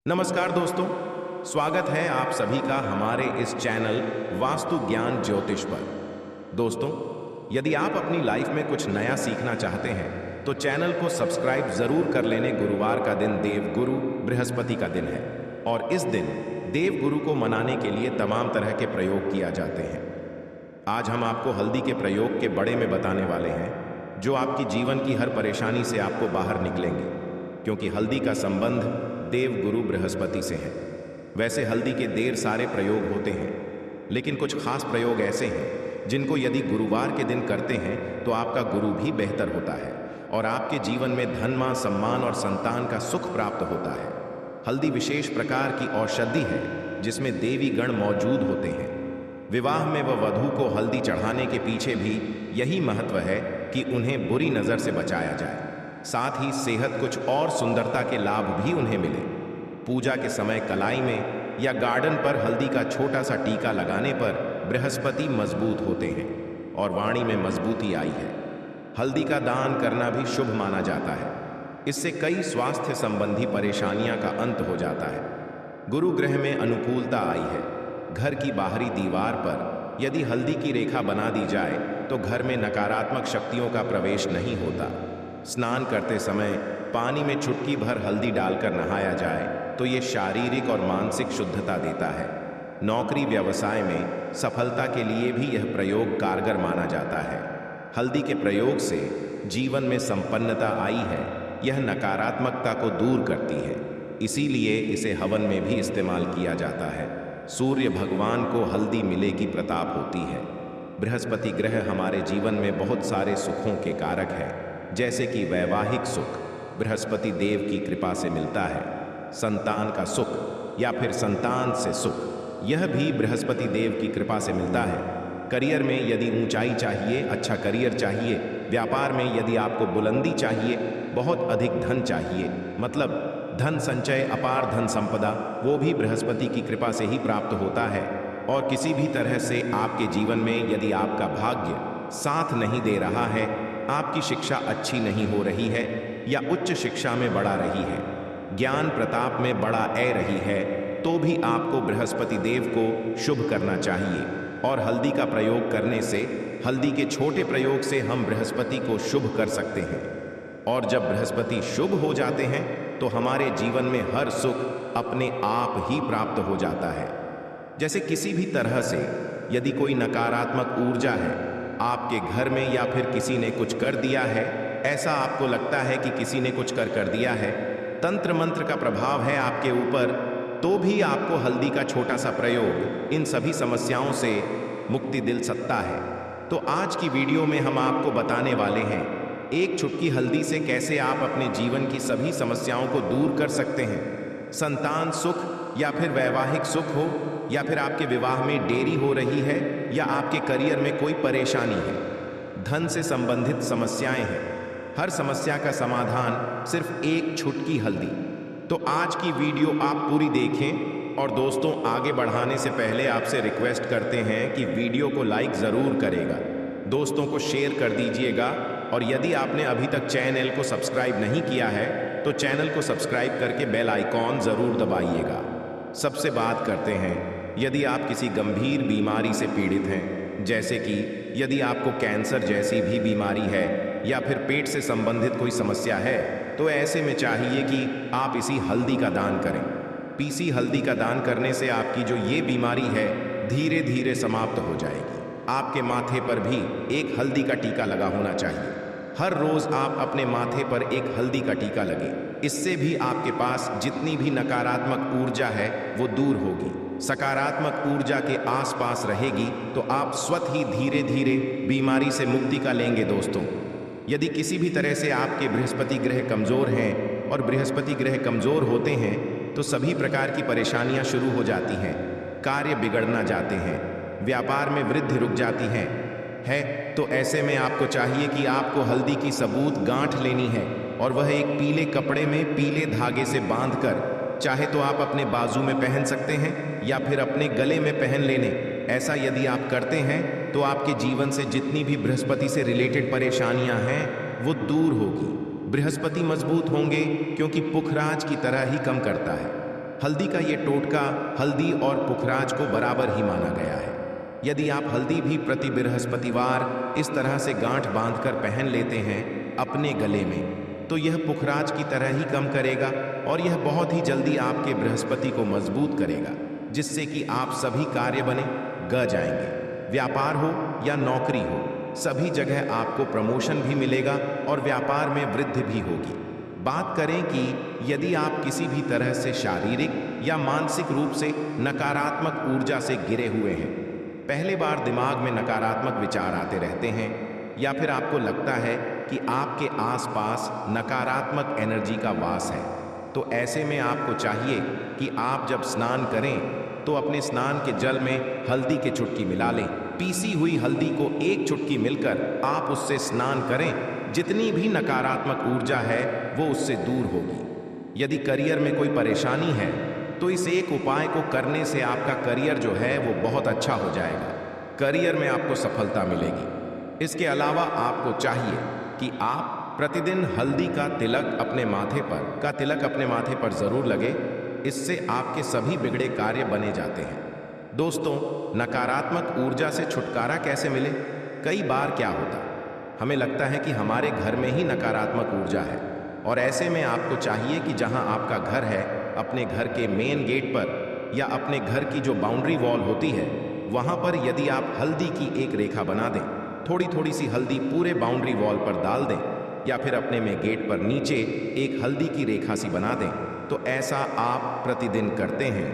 नमस्कार दोस्तों, स्वागत है आप सभी का हमारे इस चैनल वास्तु ज्ञान ज्योतिष पर। दोस्तों, यदि आप अपनी लाइफ में कुछ नया सीखना चाहते हैं तो चैनल को सब्सक्राइब जरूर कर लेने। गुरुवार का दिन देवगुरु बृहस्पति का दिन है और इस दिन देवगुरु को मनाने के लिए तमाम तरह के प्रयोग किया जाते हैं। आज हम आपको हल्दी के प्रयोग के बड़े में बताने वाले हैं जो आपकी जीवन की हर परेशानी से आपको बाहर निकलेंगे, क्योंकि हल्दी का संबंध देवगुरु बृहस्पति से है। वैसे हल्दी के ढेर सारे प्रयोग होते हैं, लेकिन कुछ खास प्रयोग ऐसे हैं जिनको यदि गुरुवार के दिन करते हैं तो आपका गुरु भी बेहतर होता है और आपके जीवन में धन, मान, सम्मान और संतान का सुख प्राप्त होता है। हल्दी विशेष प्रकार की औषधि है जिसमें देवी गण मौजूद होते हैं। विवाह में वधु को हल्दी चढ़ाने के पीछे भी यही महत्व है कि उन्हें बुरी नजर से बचाया जाए, साथ ही सेहत, कुछ और सुंदरता के लाभ भी उन्हें मिले। पूजा के समय कलाई में या गार्डन पर हल्दी का छोटा सा टीका लगाने पर बृहस्पति मजबूत होते हैं और वाणी में मजबूती आई है। हल्दी का दान करना भी शुभ माना जाता है। इससे कई स्वास्थ्य संबंधी परेशानियां का अंत हो जाता है। गुरु ग्रह में अनुकूलता आई है। घर की बाहरी दीवार पर यदि हल्दी की रेखा बना दी जाए तो घर में नकारात्मक शक्तियों का प्रवेश नहीं होता। स्नान करते समय पानी में चुटकी भर हल्दी डालकर नहाया जाए तो ये शारीरिक और मानसिक शुद्धता देता है। नौकरी व्यवसाय में सफलता के लिए भी यह प्रयोग कारगर माना जाता है। हल्दी के प्रयोग से जीवन में संपन्नता आई है। यह नकारात्मकता को दूर करती है, इसीलिए इसे हवन में भी इस्तेमाल किया जाता है। सूर्य भगवान को हल्दी मिले की प्रताप होती है। बृहस्पति ग्रह हमारे जीवन में बहुत सारे सुखों के कारक है, जैसे कि वैवाहिक सुख बृहस्पति देव की कृपा से मिलता है। संतान का सुख या फिर संतान से सुख, यह भी बृहस्पति देव की कृपा से मिलता है। करियर में यदि ऊंचाई चाहिए, अच्छा करियर चाहिए, व्यापार में यदि आपको बुलंदी चाहिए, बहुत अधिक धन चाहिए, मतलब धन संचय, अपार धन संपदा, वो भी बृहस्पति की कृपा से ही प्राप्त होता है। और किसी भी तरह से आपके जीवन में यदि आपका भाग्य साथ नहीं दे रहा है, आपकी शिक्षा अच्छी नहीं हो रही है या उच्च शिक्षा में बढ़ा रही है, ज्ञान प्रताप में बढ़ा रही है, तो भी आपको बृहस्पति देव को शुभ करना चाहिए। और हल्दी का प्रयोग करने से, हल्दी के छोटे प्रयोग से हम बृहस्पति को शुभ कर सकते हैं। और जब बृहस्पति शुभ हो जाते हैं तो हमारे जीवन में हर सुख अपने आप ही प्राप्त हो जाता है। जैसे किसी भी तरह से यदि कोई नकारात्मक ऊर्जा है आपके घर में या फिर किसी ने कुछ कर दिया है, ऐसा आपको लगता है कि किसी ने कुछ कर दिया है, तंत्र मंत्र का प्रभाव है आपके ऊपर, तो भी आपको हल्दी का छोटा सा प्रयोग इन सभी समस्याओं से मुक्ति दिल सकता है। तो आज की वीडियो में हम आपको बताने वाले हैं एक चुटकी हल्दी से कैसे आप अपने जीवन की सभी समस्याओं को दूर कर सकते हैं। संतान सुख या फिर वैवाहिक सुख हो, या फिर आपके विवाह में देरी हो रही है, या आपके करियर में कोई परेशानी है, धन से संबंधित समस्याएं हैं, हर समस्या का समाधान सिर्फ एक चुटकी हल्दी। तो आज की वीडियो आप पूरी देखें। और दोस्तों, आगे बढ़ाने से पहले आपसे रिक्वेस्ट करते हैं कि वीडियो को लाइक ज़रूर करेगा, दोस्तों को शेयर कर दीजिएगा, और यदि आपने अभी तक चैनल को सब्सक्राइब नहीं किया है तो चैनल को सब्सक्राइब करके बेल आइकॉन ज़रूर दबाइएगा। सबसे बात करते हैं, यदि आप किसी गंभीर बीमारी से पीड़ित हैं, जैसे कि यदि आपको कैंसर जैसी भी बीमारी है या फिर पेट से संबंधित कोई समस्या है, तो ऐसे में चाहिए कि आप इसी हल्दी का दान करें। पीसी हल्दी का दान करने से आपकी जो ये बीमारी है धीरे धीरे समाप्त हो जाएगी। आपके माथे पर भी एक हल्दी का टीका लगा होना चाहिए। हर रोज आप अपने माथे पर एक हल्दी का टीका लगे, इससे भी आपके पास जितनी भी नकारात्मक ऊर्जा है वो दूर होगी, सकारात्मक ऊर्जा के आसपास रहेगी, तो आप स्वतः ही धीरे धीरे बीमारी से मुक्ति का लेंगे। दोस्तों, यदि किसी भी तरह से आपके बृहस्पति ग्रह कमजोर हैं, और बृहस्पति ग्रह कमजोर होते हैं तो सभी प्रकार की परेशानियां शुरू हो जाती हैं, कार्य बिगड़ना जाते हैं, व्यापार में वृद्धि रुक जाती है। तो ऐसे में आपको चाहिए कि आपको हल्दी की सबूत गांठ लेनी है, और वह एक पीले कपड़े में पीले धागे से बांधकर, चाहे तो आप अपने बाजू में पहन सकते हैं या फिर अपने गले में पहन लेने। ऐसा यदि आप करते हैं तो आपके जीवन से जितनी भी बृहस्पति से रिलेटेड परेशानियां हैं वो दूर होगी। बृहस्पति मजबूत होंगे क्योंकि पुखराज की तरह ही कम करता है। हल्दी का ये टोटका हल्दी और पुखराज को बराबर ही माना गया है। यदि आप हल्दी भी प्रति बृहस्पतिवार इस तरह से गांठ बांधकर पहन लेते हैं अपने गले में, तो यह पुखराज की तरह ही कम करेगा और यह बहुत ही जल्दी आपके बृहस्पति को मजबूत करेगा, जिससे कि आप सभी कार्य बने ग जाएंगे। व्यापार हो या नौकरी हो, सभी जगह आपको प्रमोशन भी मिलेगा और व्यापार में वृद्धि भी होगी। बात करें कि यदि आप किसी भी तरह से शारीरिक या मानसिक रूप से नकारात्मक ऊर्जा से घिरे हुए हैं, पहले बार दिमाग में नकारात्मक विचार आते रहते हैं, या फिर आपको लगता है कि आपके आसपास नकारात्मक एनर्जी का वास है, तो ऐसे में आपको चाहिए कि आप जब स्नान करें तो अपने स्नान के जल में हल्दी की चुटकी मिला लें। पीसी हुई हल्दी को एक चुटकी मिलकर आप उससे स्नान करें। जितनी भी नकारात्मक ऊर्जा है वो उससे दूर होगी। यदि करियर में कोई परेशानी है तो इस एक उपाय को करने से आपका करियर जो है वो बहुत अच्छा हो जाएगा। करियर में आपको सफलता मिलेगी। इसके अलावा आपको चाहिए कि आप प्रतिदिन हल्दी का तिलक अपने माथे पर जरूर लगे। इससे आपके सभी बिगड़े कार्य बने जाते हैं। दोस्तों, नकारात्मक ऊर्जा से छुटकारा कैसे मिले? कई बार क्या होता है, हमें लगता है कि हमारे घर में ही नकारात्मक ऊर्जा है, और ऐसे में आपको चाहिए कि जहां आपका घर है, अपने घर के मेन गेट पर या अपने घर की जो बाउंड्री वॉल होती है, वहां पर यदि आप हल्दी की एक रेखा बना दें, थोड़ी थोड़ी सी हल्दी पूरे बाउंड्री वॉल पर डाल दें, या फिर अपने में गेट पर नीचे एक हल्दी की रेखा सी बना दें, तो ऐसा आप प्रतिदिन करते हैं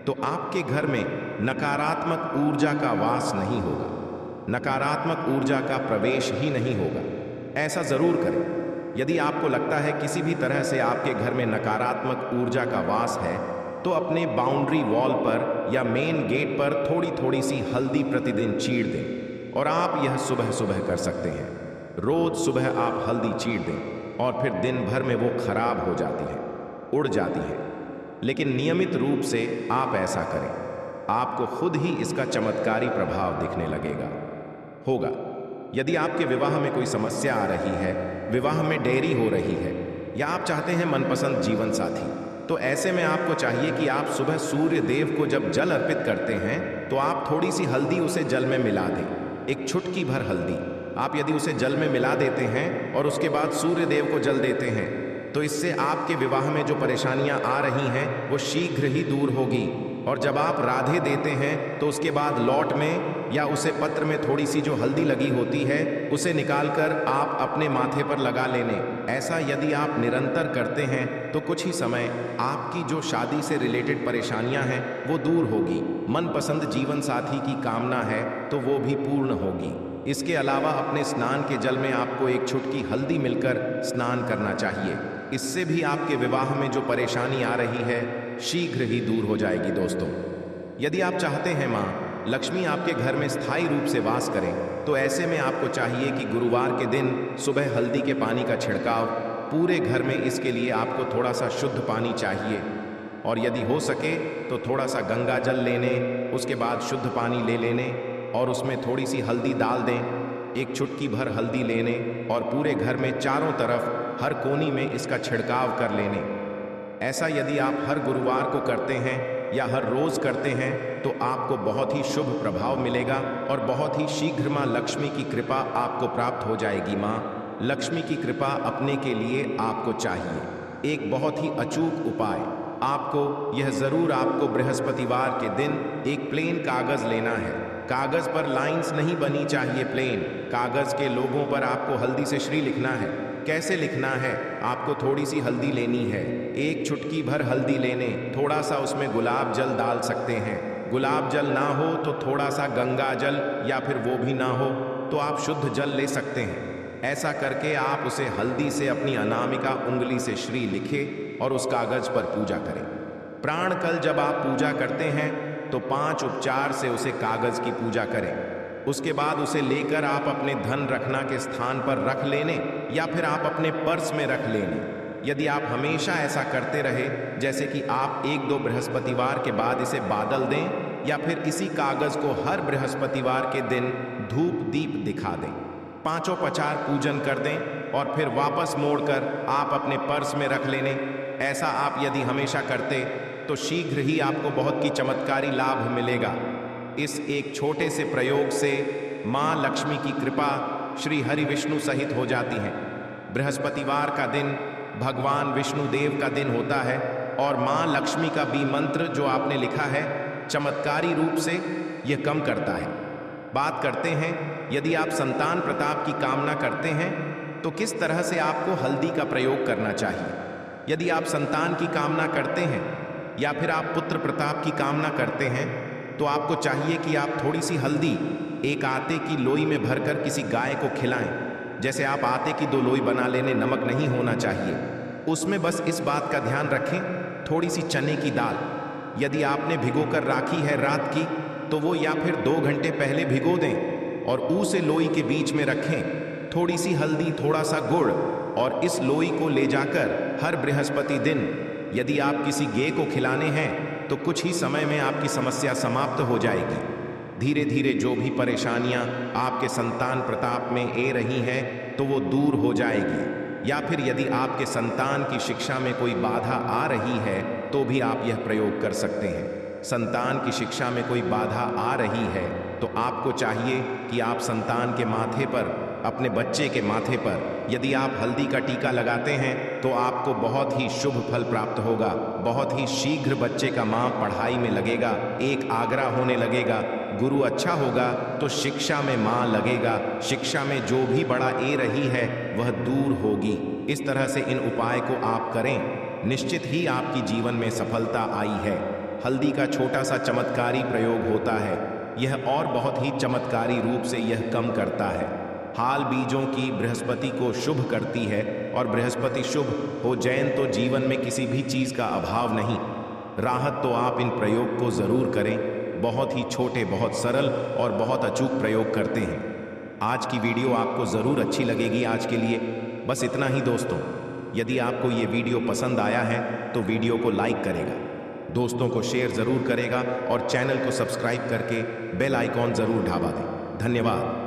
तो आपके घर में नकारात्मक ऊर्जा का वास नहीं होगा, नकारात्मक ऊर्जा का प्रवेश ही नहीं होगा। ऐसा जरूर करें। यदि आपको लगता है किसी भी तरह से आपके घर में नकारात्मक ऊर्जा का वास है, तो अपने बाउंड्री वॉल पर या मेन गेट पर थोड़ी थोड़ी सी हल्दी प्रतिदिन चीर दें, और आप यह सुबह सुबह कर सकते हैं। रोज सुबह आप हल्दी चीर दें और फिर दिन भर में वो खराब हो जाती है, उड़ जाती है। लेकिन नियमित रूप से आप ऐसा करें, आपको खुद ही इसका चमत्कारी प्रभाव दिखने लगेगा होगा। यदि आपके विवाह में कोई समस्या आ रही है, विवाह में देरी हो रही है, या आप चाहते हैं मनपसंद जीवन साथी, तो ऐसे में आपको चाहिए कि आप सुबह सूर्य देव को जब जल अर्पित करते हैं तो आप थोड़ी सी हल्दी उसे जल में मिला दें। एक चुटकी भर हल्दी आप यदि उसे जल में मिला देते हैं और उसके बाद सूर्य देव को जल देते हैं, तो इससे आपके विवाह में जो परेशानियां आ रही हैं वो शीघ्र ही दूर होगी। और जब आप राधे देते हैं तो उसके बाद लौट में या उसे पत्र में थोड़ी सी जो हल्दी लगी होती है उसे निकालकर आप अपने माथे पर लगा लेने। ऐसा यदि आप निरंतर करते हैं तो कुछ ही समय आपकी जो शादी से रिलेटेड परेशानियां हैं वो दूर होगी। मनपसंद जीवन साथी की कामना है तो वो भी पूर्ण होगी। इसके अलावा अपने स्नान के जल में आपको एक चुटकी हल्दी मिलकर स्नान करना चाहिए। इससे भी आपके विवाह में जो परेशानी आ रही है शीघ्र ही दूर हो जाएगी। दोस्तों, यदि आप चाहते हैं माँ लक्ष्मी आपके घर में स्थायी रूप से वास करें, तो ऐसे में आपको चाहिए कि गुरुवार के दिन सुबह हल्दी के पानी का छिड़काव पूरे घर में। इसके लिए आपको थोड़ा सा शुद्ध पानी चाहिए, और यदि हो सके तो थोड़ा सा गंगा जल लेने, उसके बाद शुद्ध पानी ले लेने और उसमें थोड़ी सी हल्दी डाल दें। एक चुटकी भर हल्दी लेने और पूरे घर में चारों तरफ हर कोनी में इसका छिड़काव कर लेने। ऐसा यदि आप हर गुरुवार को करते हैं या हर रोज करते हैं तो आपको बहुत ही शुभ प्रभाव मिलेगा और बहुत ही शीघ्र माँ लक्ष्मी की कृपा आपको प्राप्त हो जाएगी। माँ लक्ष्मी की कृपा अपने के लिए आपको चाहिए एक बहुत ही अचूक उपाय। आपको यह जरूर आपको बृहस्पतिवार के दिन एक प्लेन कागज लेना है। कागज पर लाइंस नहीं बनी चाहिए, प्लेन कागज के लोगों पर आपको हल्दी से श्री लिखना है। कैसे लिखना है? आपको थोड़ी सी हल्दी लेनी है, एक चुटकी भर हल्दी लेने, थोड़ा सा उसमें गुलाब जल डाल सकते हैं। गुलाब जल ना हो तो थोड़ा सा गंगा जल, या फिर वो भी ना हो तो आप शुद्ध जल ले सकते हैं। ऐसा करके आप उसे हल्दी से अपनी अनामिका उंगली से श्री लिखे और उस कागज पर पूजा करें। प्राण कल जब आप पूजा करते हैं तो 5 उपचार से उसे कागज की पूजा करें। उसके बाद उसे लेकर आप अपने धन रखना के स्थान पर रख लेने या फिर आप अपने पर्स में रख लेने। यदि आप हमेशा ऐसा करते रहे, जैसे कि आप 1-2 बृहस्पतिवार के बाद इसे बादल दें या फिर इसी कागज को हर बृहस्पतिवार के दिन धूप दीप दिखा दें, 5 उपचार पूजन कर दें और फिर वापस मोड़कर आप अपने पर्स में रख लेने। ऐसा आप यदि हमेशा करते तो शीघ्र ही आपको बहुत की चमत्कारी लाभ मिलेगा। इस एक छोटे से प्रयोग से माँ लक्ष्मी की कृपा श्री हरि विष्णु सहित हो जाती है। बृहस्पतिवार का दिन भगवान विष्णु देव का दिन होता है और माँ लक्ष्मी का बी मंत्र जो आपने लिखा है चमत्कारी रूप से यह कम करता है। बात करते हैं, यदि आप संतान प्रताप की कामना करते हैं तो किस तरह से आपको हल्दी का प्रयोग करना चाहिए। यदि आप संतान की कामना करते हैं या फिर आप पुत्र प्रताप की कामना करते हैं तो आपको चाहिए कि आप थोड़ी सी हल्दी एक आटे की लोई में भरकर किसी गाय को खिलाएं। जैसे आप आटे की 2 लोई बना लेने, नमक नहीं होना चाहिए उसमें। बस इस बात का ध्यान रखें, थोड़ी सी चने की दाल यदि आपने भिगोकर राखी है रात की तो वो या फिर 2 घंटे पहले भिगो दें और उसे लोई के बीच में रखें। थोड़ी सी हल्दी, थोड़ा सा गुड़ और इस लोई को ले जाकर हर बृहस्पति दिन यदि आप किसी गाय को खिलाने हैं तो कुछ ही समय में आपकी समस्या समाप्त हो जाएगी। धीरे धीरे जो भी परेशानियां आपके संतान प्रताप में आ रही हैं तो वो दूर हो जाएगी। या फिर यदि आपके संतान की शिक्षा में कोई बाधा आ रही है तो भी आप यह प्रयोग कर सकते हैं। संतान की शिक्षा में कोई बाधा आ रही है तो आपको चाहिए कि आप संतान के माथे पर, अपने बच्चे के माथे पर यदि आप हल्दी का टीका लगाते हैं तो आपको बहुत ही शुभ फल प्राप्त होगा। बहुत ही शीघ्र बच्चे का मां पढ़ाई में लगेगा, एक आग्रह होने लगेगा। गुरु अच्छा होगा तो शिक्षा में मां लगेगा। शिक्षा में जो भी बड़ा ए रही है वह दूर होगी। इस तरह से इन उपाय को आप करें, निश्चित ही आपकी जीवन में सफलता आई है। हल्दी का छोटा सा चमत्कारी प्रयोग होता है, यह और बहुत ही चमत्कारी रूप से यह कम करता है। हाल बीजों की बृहस्पति को शुभ करती है और बृहस्पति शुभ हो जैन तो जीवन में किसी भी चीज का अभाव नहीं। राहत तो आप इन प्रयोग को जरूर करें। बहुत ही छोटे, बहुत सरल और बहुत अचूक प्रयोग करते हैं। आज की वीडियो आपको जरूर अच्छी लगेगी। आज के लिए बस इतना ही दोस्तों। यदि आपको ये वीडियो पसंद आया है तो वीडियो को लाइक करेगा, दोस्तों को शेयर जरूर करेगा और चैनल को सब्सक्राइब करके बेल आइकॉन जरूर दबा दें। धन्यवाद।